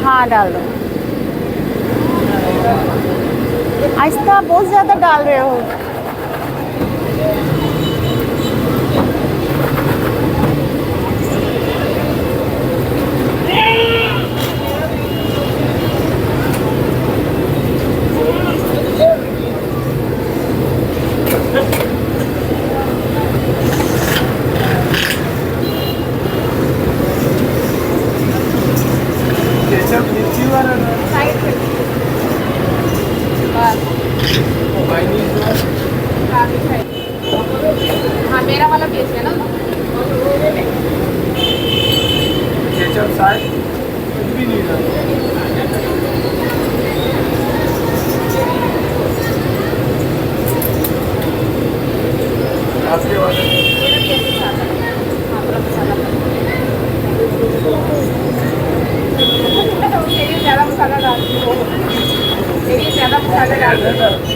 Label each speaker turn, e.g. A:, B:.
A: हाँ डाल दो। आहिस्ता बहुत ज़्यादा डाल रहे हो।
B: हाँ मेरा वाला पेज है ना।
C: केचप साइड कुछ भी नहीं था। आपके वाले
B: मेरा पेज सादा। हाँ पूरा मसाला। मेरी ज़्यादा मसाला डालती हो। मेरी ज़्यादा मसाला डालती हो।